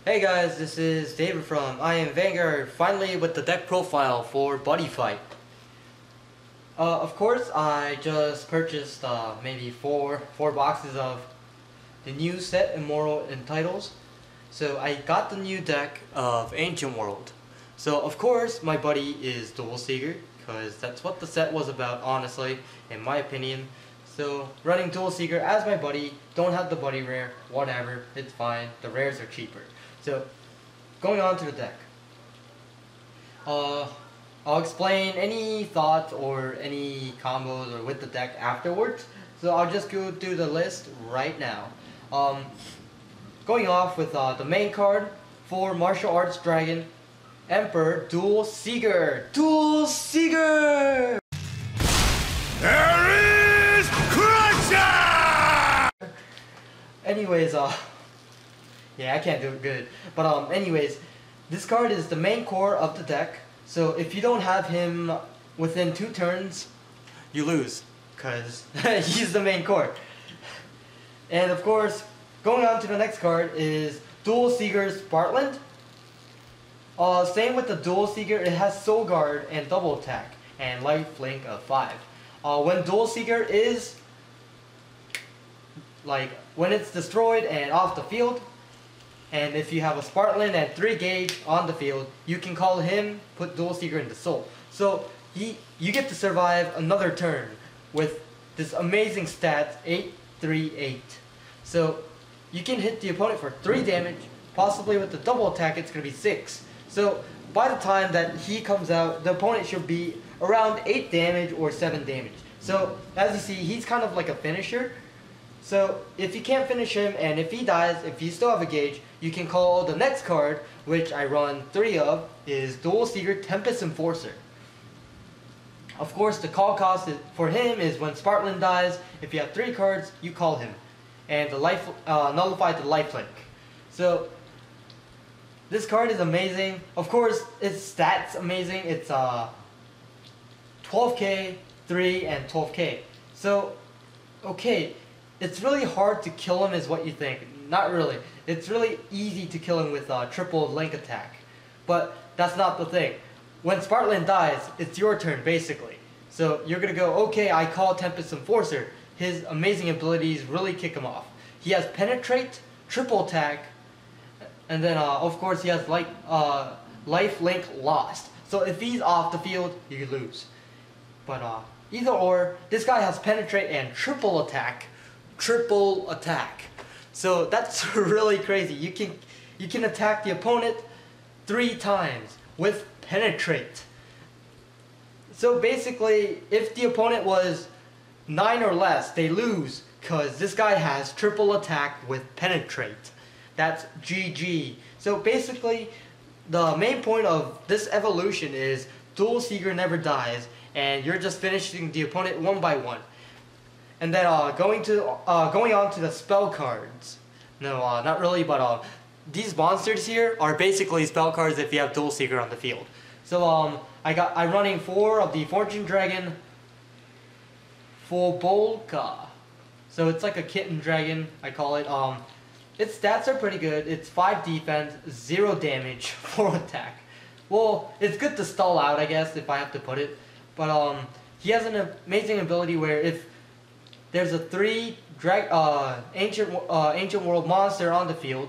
Hey guys, this is David from I Am Vanguard, finally with the deck profile for Buddyfight. Of course, I just purchased maybe four boxes of the new set Immortal and titles. So I got the new deck of Ancient World. So of course, my buddy is Duel Siegar, because that's what the set was about, honestly, in my opinion. So running Duel Siegar as my buddy, don't have the buddy rare, whatever, it's fine, the rares are cheaper. So, going on to the deck. I'll explain any thoughts or any combos or with the deck afterwards. So I'll just go through the list right now. Going off with the main card for Martial Arts Dragon Emperor Duel Siegar. Duel Siegar! There is Crusher! Anyways, yeah, I can't do it good. But anyways, this card is the main core of the deck. So if you don't have him within 2 turns, you lose, cause he's the main core. And of course, going on to the next card is Duel Siegar's Spartland. Same with the Duel Siegar, it has Soul Guard and double attack and life link of 5. When Duel Siegar is when it's destroyed and off the field, and if you have a Spartland and 3 gauge on the field, you can call him, put Duel Siegar into Soul. So you get to survive another turn with this amazing stats, 8-3-8. So you can hit the opponent for 3 damage, possibly with the double attack it's going to be 6. So by the time that he comes out, the opponent should be around 8 damage or 7 damage. So as you see, he's kind of like a finisher. So if you can't finish him, and if he dies, if you still have a gauge, you can call the next card, which I run 3 of, is Duel Siegar Tempest Enforcer. Of course, the call cost for him is when Spartland dies, if you have 3 cards, you call him. And the life nullify the lifelink. So this card is amazing. Of course, its stats amazing. It's 12k, 3, and 12k. So, okay. It's really hard to kill him is what you think. Not really. It's really easy to kill him with triple link attack. But that's not the thing. When Spartland dies, it's your turn basically. So you're going to go, okay, I call Tempest Enforcer. His amazing abilities really kick him off. He has Penetrate, triple attack, and then of course he has life link lost. So if he's off the field, you lose. But either or, this guy has Penetrate and triple attack. So that's really crazy. You can attack the opponent 3 times with Penetrate. So basically, if the opponent was 9 or less, they lose, because this guy has triple attack with Penetrate. That's GG. So basically, the main point of this evolution is Duel Siegar never dies, and you're just finishing the opponent 1 by 1. And then going on to the spell cards. No, not really, but these monsters here are basically spell cards if you have Duel Siegar on the field. So I'm running 4 of the Fortune Dragon Fobolka. So it's like a kitten dragon, I call it. Its stats are pretty good. It's 5 defense, 0 damage, 4 attack. Well, it's good to stall out, I guess, if I have to put it. But he has an amazing ability where if there's a 3 ancient world monster on the field,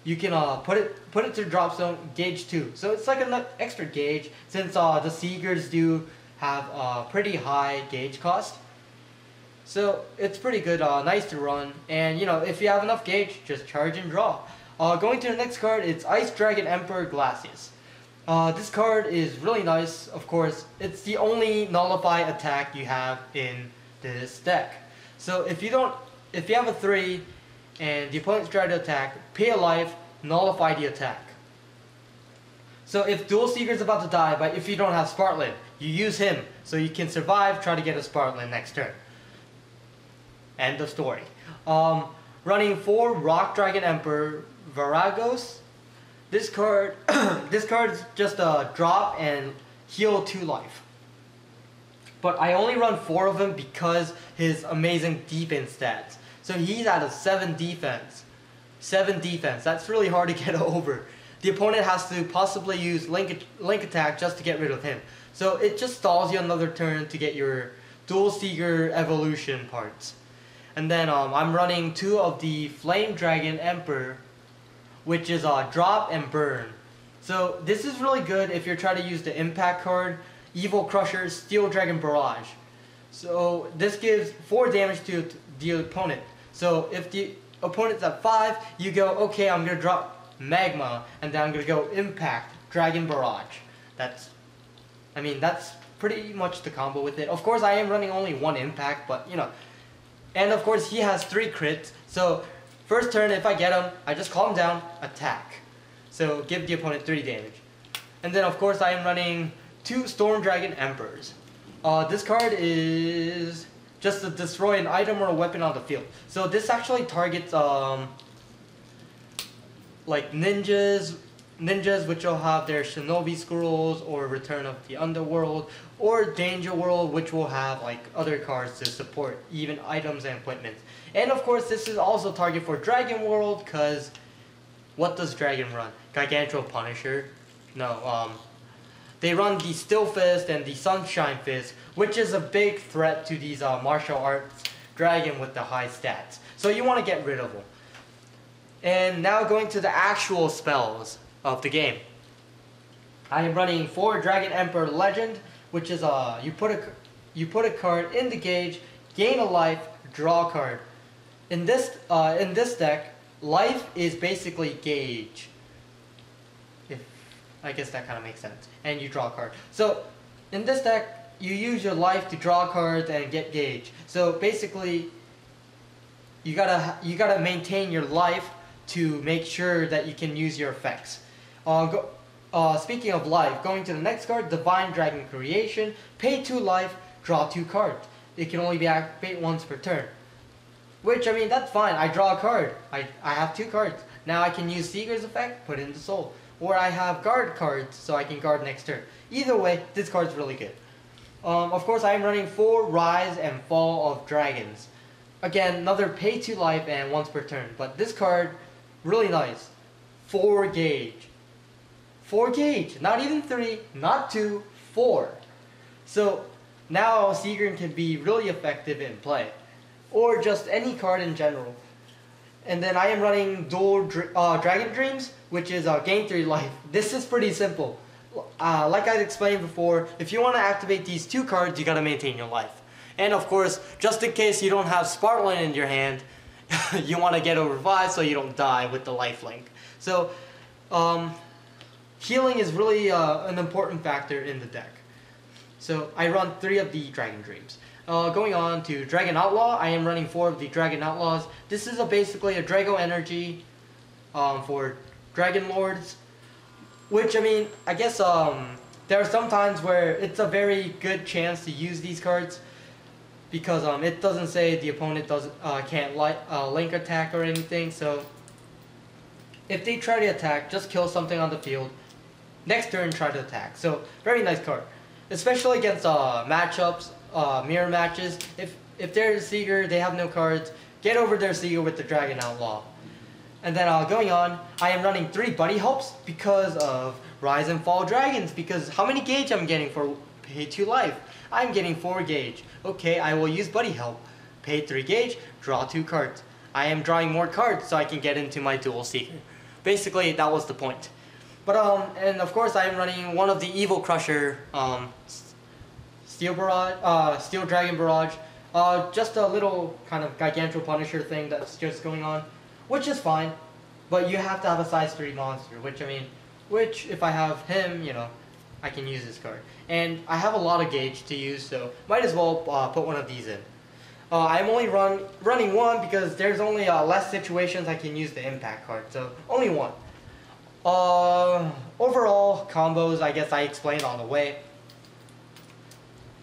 you can put it to the drop zone, gauge 2. So it's like an extra gauge, since the Siegars do have a pretty high gauge cost. So it's pretty good, nice to run, and you know, if you have enough gauge, just charge and draw. Going to the next card, it's Ice Dragon Emperor Glacius. This card is really nice. Of course, it's the only nullify attack you have in this deck. So if you have a 3 and the opponent's trying to attack, pay a life, nullify the attack. So if Duel Siegar is about to die, but if you don't have Spartland, you use him so you can survive, try to get a Spartland next turn. End of story. Running 4 Rock Dragon Emperor Varagos. This card is just a drop and heal 2 life. But I only run 4 of him because his amazing defense stats. So he's at a 7 defense. 7 defense. That's really hard to get over. The opponent has to possibly use link attack just to get rid of him. So it just stalls you another turn to get your Duel Siegar evolution parts. And then I'm running 2 of the Flame Dragon Emperor, which is drop and burn. So this is really good if you're trying to use the impact card, Evil Crusher, Steel Dragon Barrage. So this gives 4 damage to the opponent. So if the opponent's at 5, you go, okay, I'm going to drop Magma, and then I'm going to go Impact, Dragon Barrage. That's pretty much the combo with it. Of course, I am running only 1 Impact, but you know. And of course, he has 3 crits. So first turn, if I get him, I just calm down, attack. So give the opponent 3 damage. And then of course, I am running 2 Storm Dragon Emperors. This card is just to destroy an item or a weapon on the field. So this actually targets like ninjas which will have their Shinobi Scrolls or Return of the Underworld, or Danger World, which will have like other cards to support even items and equipment. And of course this is also target for Dragon World, because what does Dragon run? Gargantuan Punisher? No, they run the Still Fist and the Sunshine Fist, which is a big threat to these martial arts dragon with the high stats. So you want to get rid of them. And now going to the actual spells of the game. I am running 4 Dragon Emperor Legend, which is you put a card in the gauge, gain a life, draw a card. In this deck, life is basically gauge. I guess that kind of makes sense. And you draw a card. So in this deck, you use your life to draw cards and get gauge. So basically, you gotta maintain your life to make sure that you can use your effects. Speaking of life, going to the next card, Divine Dragon Creation. Pay 2 life, draw 2 cards. It can only be activated once per turn. Which, I mean, that's fine. I draw a card. I have 2 cards. Now I can use Siegar's effect, put it into Soul. Or I have guard cards, so I can guard next turn. Either way, this card's really good. Of course, I am running 4 Rise and Fall of Dragons. Again, another pay 2 life and once per turn. But this card, really nice. 4 gauge. 4 gauge. Not even 3, not 2, 4. So now Siegar can be really effective in play. Or just any card in general. And then I am running Duel Dragon Dreams, which is gain 3 life. This is pretty simple. Like I explained before, if you want to activate these 2 cards, you gotta maintain your life. And of course, just in case you don't have Spartland in your hand, you want to get a revive so you don't die with the lifelink. So, healing is really an important factor in the deck. So I run 3 of the Dragon Dreams. Going on to Dragon Outlaw, I am running 4 of the Dragon Outlaws. This is basically a Drago energy for Dragon Lords. Which, I mean, I guess there are some times where it's a very good chance to use these cards. Because it doesn't say the opponent can't link attack or anything. So if they try to attack, just kill something on the field. Next turn, try to attack. So very nice card. Especially against matchups. Mirror matches. If there's Siegar, they have no cards, get over their Siegar with the Dragon Outlaw. And then going on, I am running 3 Buddy Helps because of Rise and Fall Dragons. Because how many gauge I'm getting for pay 2 life? I'm getting 4 gauge. Okay, I will use Buddy Help. Pay 3 gauge, draw 2 cards. I am drawing more cards so I can get into my Duel Siegar. Basically, that was the point. But and of course I am running 1 of the Evil Crusher Steel Dragon Barrage. Just a little kind of Gargantuan Punisher thing that's just going on, which is fine. But you have to have a size 3 monster, which if I have him, you know, I can use this card. And I have a lot of gauge to use, so might as well put 1 of these in. I'm only running 1 because there's only less situations I can use the impact card, so only 1. Overall combos, I guess I explained on the way.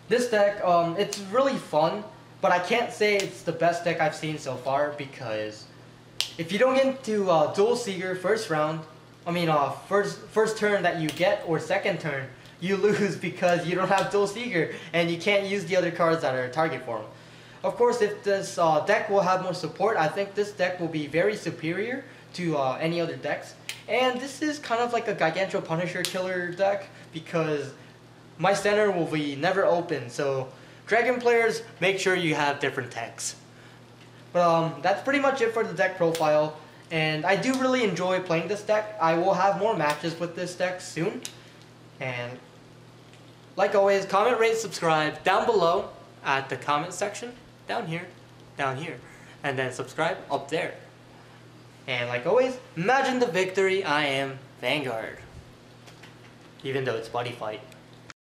This deck, it's really fun, but I can't say it's the best deck I've seen so far because if you don't get into Duel Siegar first round, first turn that you get or second turn, you lose because you don't have Duel Siegar and you can't use the other cards that are a target for them. Of course, if this deck will have more support, I think this deck will be very superior to any other decks. And this is kind of like a Giganto Punisher killer deck because my center will be never open. So Dragon players, make sure you have different techs. But that's pretty much it for the deck profile. And I do really enjoy playing this deck. I will have more matches with this deck soon. And like always, comment, rate, subscribe down below at the comment section. Down here. And then subscribe up there. And like always, imagine the victory. I am Vanguard. Even though it's Buddyfight.